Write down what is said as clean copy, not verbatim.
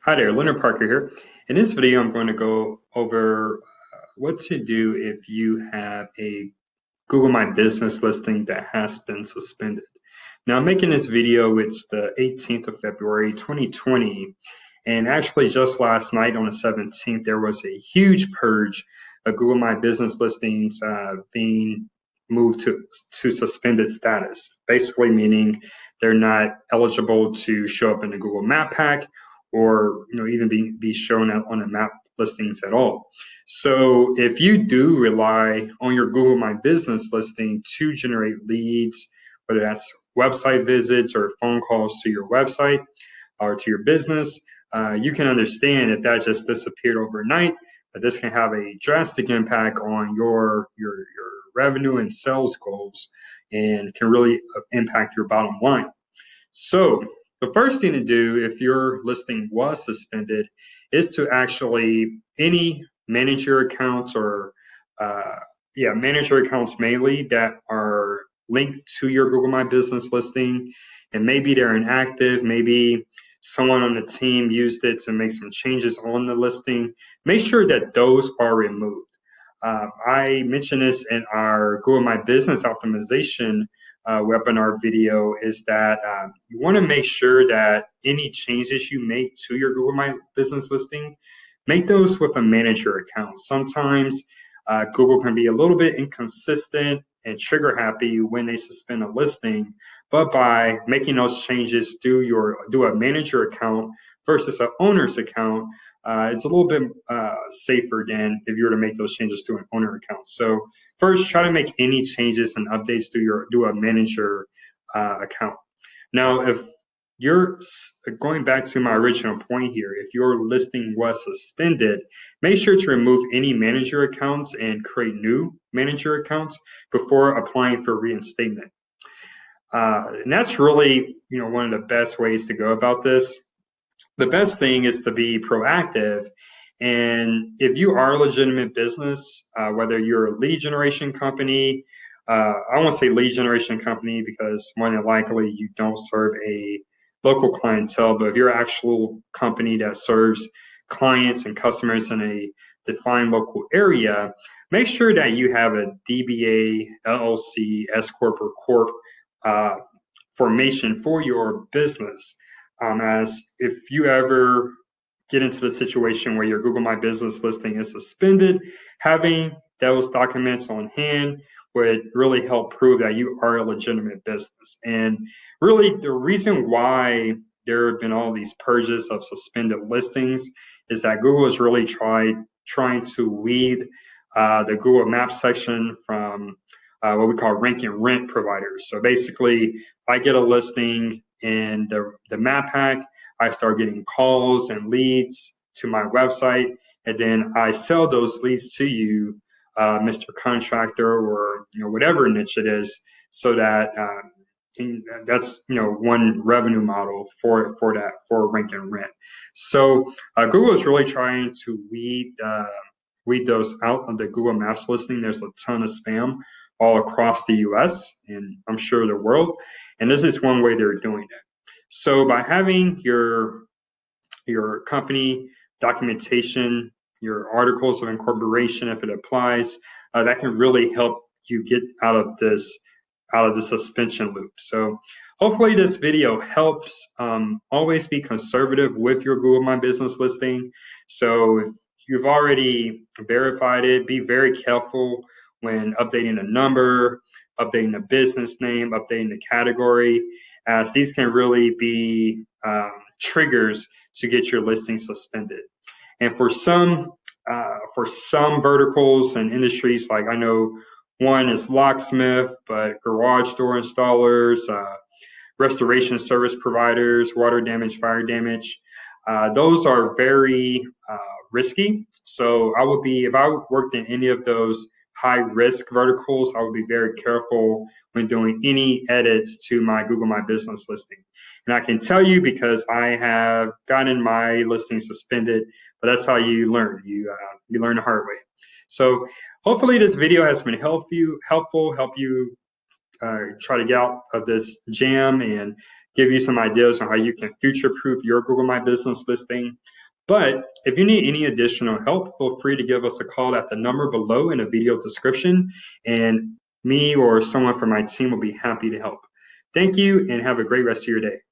Hi there, Leonard Parker here. In this video, I'm going to go over what to do if you have a Google My Business listing that has been suspended. Now, I'm making this video, it's the 18th of February, 2020, and actually just last night on the 17th, there was a huge purge of Google My Business listings being moved to suspended status, basically meaning they're not eligible to show up in the Google Map Pack or even be shown on the map listings at all. So if you do rely on your Google My Business listing to generate leads, whether that's website visits or phone calls to your website or to your business, you can understand if that just disappeared overnight, that this can have a drastic impact on your revenue and sales goals and can really impact your bottom line. So the first thing to do if your listing was suspended is to actually manage your accounts or manage your accounts mainly that are linked to your Google My Business listing, and maybe they're inactive, maybe someone on the team used it to make some changes on the listing. Make sure that those are removed. I mentioned this in our Google My Business optimization webinar video, is that you want to make sure that any changes you make to your Google My Business listing, make those with a manager account. Sometimes Google can be a little bit inconsistent and trigger happy when they suspend a listing, but by making those changes do a manager account versus an owner's account, it's a little bit safer than if you were to make those changes to an owner account. So first, try to make any changes and updates do a manager account. Now, if you're going back to my original point here, if your listing was suspended, make sure to remove any manager accounts and create new manager accounts before applying for reinstatement. And that's really, one of the best ways to go about this. The best thing is to be proactive. And if you are a legitimate business, whether you're a lead generation company, I won't say lead generation company because more than likely you don't serve a local clientele, but if you're an actual company that serves clients and customers in a defined local area, make sure that you have a DBA, LLC, S Corp, or Corp formation for your business. As if you ever get into the situation where your Google My Business listing is suspended, having those documents on hand would really help prove that you are a legitimate business. And really, the reason why there have been all these purges of suspended listings is that Google is really trying to weed the Google Maps section from what we call rank and rent providers. So basically, if I get a listing in the map pack, I start getting calls and leads to my website, and then I sell those leads to you, Mr. Contractor, or whatever niche it is, so that that's one revenue model for rank and rent. So Google is really trying to weed those out of the Google Maps listing. There's a ton of spam all across the US and I'm sure the world, and this is one way they're doing it. So by having your company documentation, your articles of incorporation, if it applies, that can really help you get out of the suspension loop. So hopefully this video helps. Always be conservative with your Google My Business listing. So if you've already verified it, be very careful when updating the number, updating the business name, updating the category, as these can really be triggers to get your listing suspended. And for some verticals and industries, like I know one is locksmith, but garage door installers, restoration service providers, water damage, fire damage, those are very risky. So if I worked in any of those high risk verticals, I would be very careful when doing any edits to my Google My Business listing. And I can tell you because I have gotten my listing suspended, but that's how you learn. You learn the hard way. So hopefully this video has been help you try to get out of this jam and give you some ideas on how you can future-proof your Google My Business listing. But if you need any additional help, feel free to give us a call at the number below in the video description, and me or someone from my team will be happy to help. Thank you and have a great rest of your day.